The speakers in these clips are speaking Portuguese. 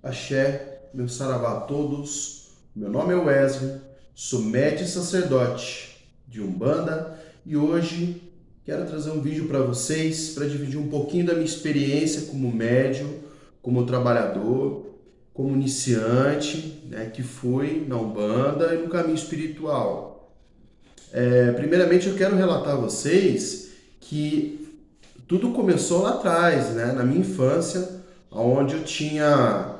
Axé, meu saravá a todos. Meu nome é Wesley, sou médium e sacerdote de Umbanda e hoje quero trazer um vídeo para vocês para dividir um pouquinho da minha experiência como médium, como trabalhador, como iniciante, né, que fui na Umbanda e no caminho espiritual. Primeiramente eu quero relatar a vocês que tudo começou lá atrás, né, na minha infância, onde eu tinha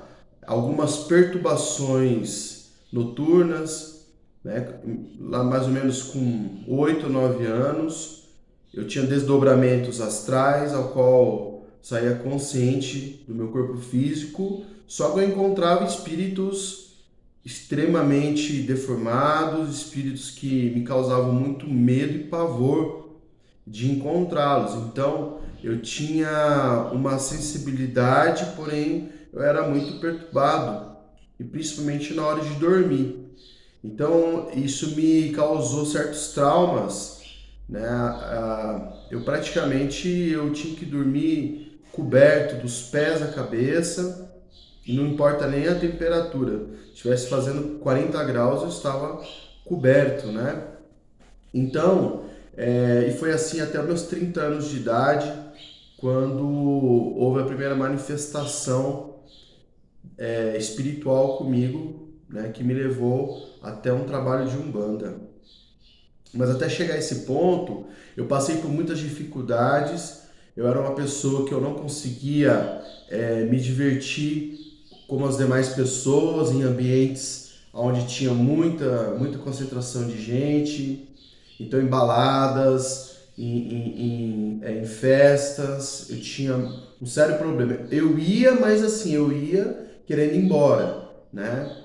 algumas perturbações noturnas, né? Lá mais ou menos com 8, 9 anos, eu tinha desdobramentos astrais, ao qual saía consciente do meu corpo físico, só que eu encontrava espíritos extremamente deformados, espíritos que me causavam muito medo e pavor de encontrá-los. Então, eu tinha uma sensibilidade, porém eu era muito perturbado, e principalmente na hora de dormir. Então, isso me causou certos traumas, né? Eu tinha que dormir coberto dos pés à cabeça, e não importa nem a temperatura. Se estivesse fazendo 40 graus, eu estava coberto, né? Então, e foi assim até meus 30 anos de idade, quando houve a primeira manifestação espiritual comigo, né, que me levou até um trabalho de Umbanda. Mas até chegar a esse ponto, eu passei por muitas dificuldades, eu era uma pessoa que eu não conseguia me divertir como as demais pessoas em ambientes onde tinha muita concentração de gente, então em baladas, em festas, eu tinha um sério problema. Eu ia, mas assim, eu ia querendo ir embora, né?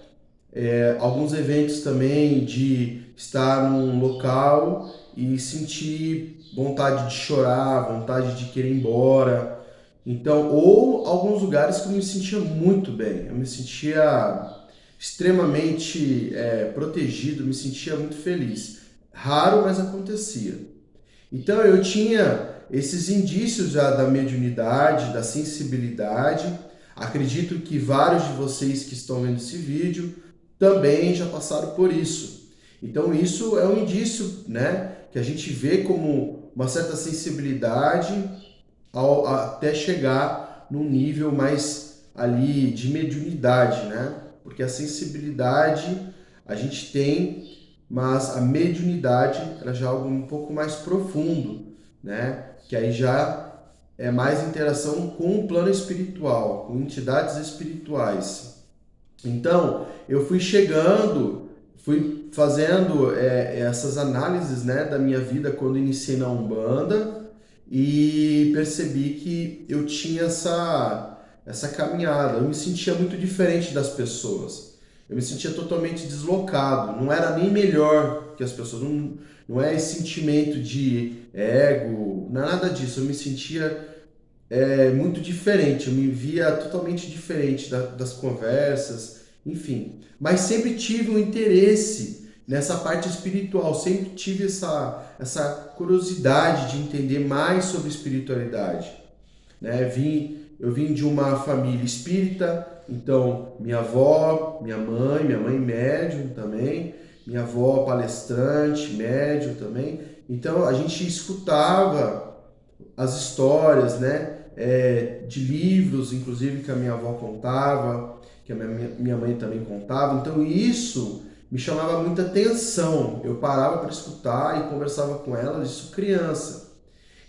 Alguns eventos também de estar num local e sentir vontade de chorar, vontade de querer ir embora. Então, ou alguns lugares que eu me sentia muito bem, eu me sentia extremamente protegido, me sentia muito feliz. Raro, mas acontecia. Então eu tinha esses indícios já da mediunidade, da sensibilidade. Acredito que vários de vocês que estão vendo esse vídeo também já passaram por isso. Então isso é um indício, né, que a gente vê como uma certa sensibilidade até chegar num nível mais ali de mediunidade, né? Porque a sensibilidade a gente tem, mas a mediunidade ela já é algo um pouco mais profundo, né? Que aí já é mais interação com o plano espiritual, com entidades espirituais. Então, eu fui chegando, fui fazendo essas análises, né, da minha vida quando iniciei na Umbanda e percebi que eu tinha essa caminhada. Eu me sentia muito diferente das pessoas. Eu me sentia totalmente deslocado. Não era nem melhor que as pessoas. Não é esse sentimento de ego, não é nada disso. Eu me sentia muito diferente, eu me via totalmente diferente das conversas, enfim. Mas sempre tive um interesse nessa parte espiritual, sempre tive essa curiosidade de entender mais sobre espiritualidade. Né? Eu vim de uma família espírita, então minha mãe médium também, minha avó palestrante, médium também. Então a gente escutava as histórias, né, de livros, inclusive, que a minha avó contava, que a minha mãe também contava. Então isso me chamava muita atenção. Eu parava para escutar e conversava com elas, isso criança.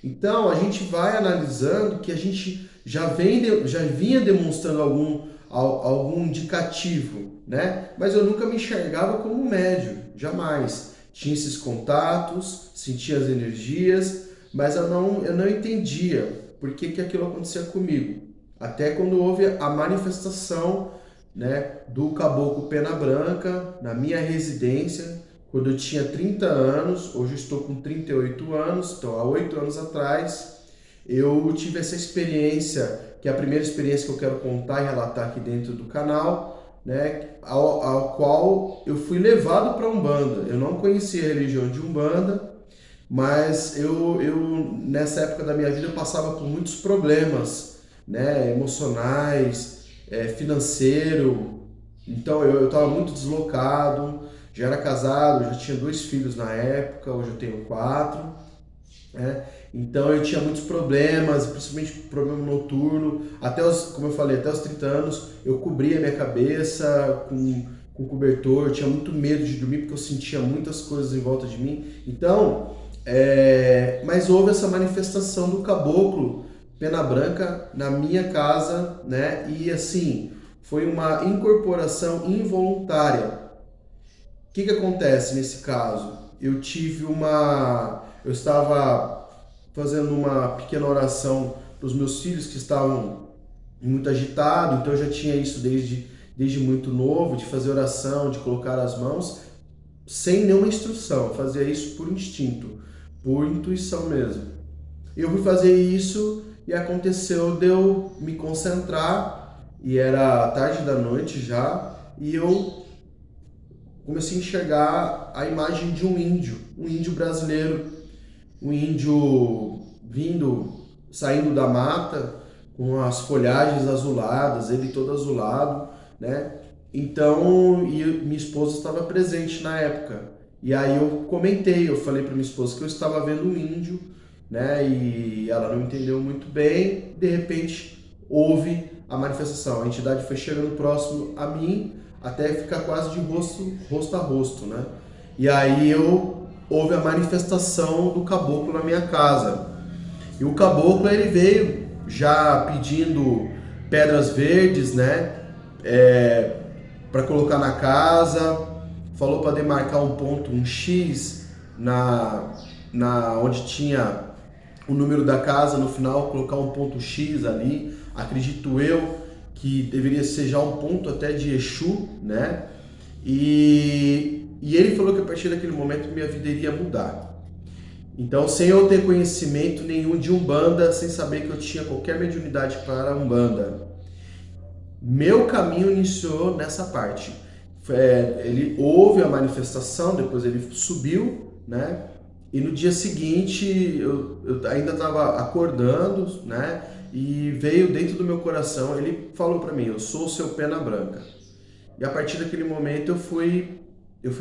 Então a gente vai analisando que a gente já vinha demonstrando algum indicativo, né? Mas eu nunca me enxergava como médium, jamais. Tinha esses contatos, sentia as energias, mas eu não entendia por que aquilo acontecia comigo. Até quando houve a manifestação, né, do Caboclo Pena Branca na minha residência, quando eu tinha 30 anos, hoje eu estou com 38 anos, então há 8 anos atrás, eu tive essa experiência, que é a primeira experiência que eu quero contar e relatar aqui dentro do canal, né, ao qual eu fui levado para Umbanda. Eu não conhecia a religião de Umbanda, mas eu nessa época da minha vida eu passava por muitos problemas, né, emocionais, financeiro. Então eu estava muito deslocado, já era casado, já tinha 2 filhos na época, hoje eu tenho 4, né? Então eu tinha muitos problemas, principalmente problema noturno. Como eu falei, até os 30 anos eu cobria minha cabeça com cobertor, eu tinha muito medo de dormir porque eu sentia muitas coisas em volta de mim. Então, mas houve essa manifestação do caboclo Pena Branca na minha casa, né? E assim, foi uma incorporação involuntária. O que acontece nesse caso? Eu estava fazendo uma pequena oração para os meus filhos que estavam muito agitados, então eu já tinha isso desde muito novo, de fazer oração, de colocar as mãos, sem nenhuma instrução, eu fazia isso por instinto, por intuição mesmo. Eu fui fazer isso e aconteceu de eu me concentrar, e era tarde da noite já, e eu comecei a enxergar a imagem de um índio brasileiro, um índio saindo da mata, com as folhagens azuladas, ele todo azulado, né? Então, e minha esposa estava presente na época. E aí eu falei para minha esposa que eu estava vendo um índio, né? E ela não entendeu muito bem. De repente, houve a manifestação. A entidade foi chegando próximo a mim, até ficar quase de rosto a rosto, né? E aí houve a manifestação do caboclo na minha casa. E o caboclo, ele veio já pedindo pedras verdes, né? Para colocar na casa, falou para demarcar um ponto, um X na onde tinha o número da casa, no final colocar um ponto X ali. Acredito eu que deveria ser já um ponto até de Exu, né? E ele falou que a partir daquele momento minha vida iria mudar. Então, sem eu ter conhecimento nenhum de Umbanda, sem saber que eu tinha qualquer mediunidade para Umbanda, meu caminho iniciou nessa parte. Ele houve a manifestação, depois ele subiu, né? E no dia seguinte eu ainda estava acordando, né? E veio dentro do meu coração, ele falou para mim: eu sou o seu Pena Branca. E a partir daquele momento eu fui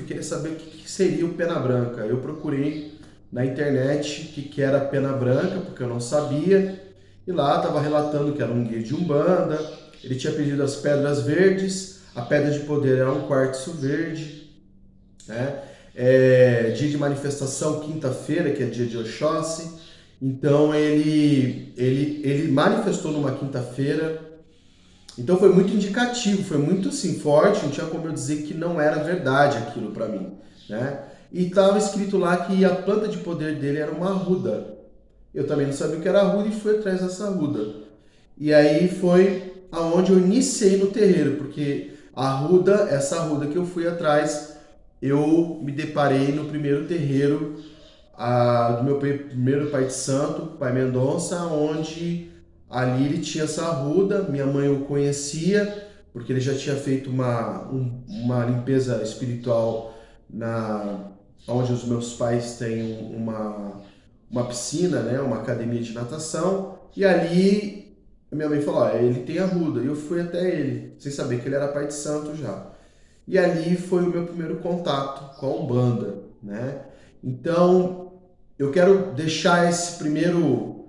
querer saber o que seria o Pena Branca. Eu procurei na internet o que era Pena Branca, porque eu não sabia. E lá estava relatando que era um guia de Umbanda. Ele tinha pedido as pedras verdes, a pedra de poder era um quartzo verde, né? Dia de manifestação, quinta-feira, que é dia de Oxóssi. Então ele manifestou numa quinta-feira. Então foi muito indicativo, foi muito assim, forte, não tinha como eu dizer que não era verdade aquilo para mim, né? E estava escrito lá que a planta de poder dele era uma arruda. Eu também não sabia o que era arruda e fui atrás dessa arruda. E aí foi aonde eu iniciei no terreiro, porque essa arruda que eu fui atrás, eu me deparei no primeiro terreiro do meu primeiro pai de santo, pai Mendonça, onde ali ele tinha essa arruda. Minha mãe o conhecia, porque ele já tinha feito uma limpeza espiritual onde os meus pais têm uma piscina, né, uma academia de natação, e ali minha mãe falou: ele tem arruda, e eu fui até ele, sem saber que ele era pai de santo já. E ali foi o meu primeiro contato com a Umbanda, né? Então, eu quero deixar esse primeiro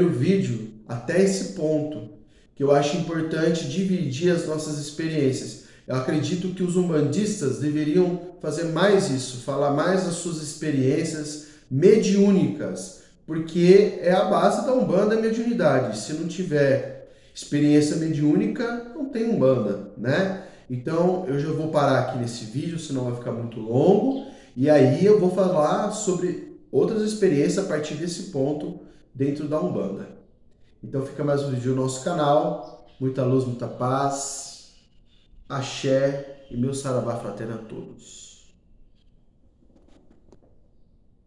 vídeo até esse ponto, que eu acho importante dividir as nossas experiências. Eu acredito que os umbandistas deveriam fazer mais isso, falar mais das suas experiências mediúnicas, porque é a base da Umbanda, a mediunidade. Se não tiver experiência mediúnica, não tem Umbanda, né? Então, eu já vou parar aqui nesse vídeo, senão vai ficar muito longo, e aí eu vou falar sobre outras experiências a partir desse ponto dentro da Umbanda. Então fica mais um vídeo no nosso canal. Muita luz, muita paz. Axé e meu saravá fraterno a todos.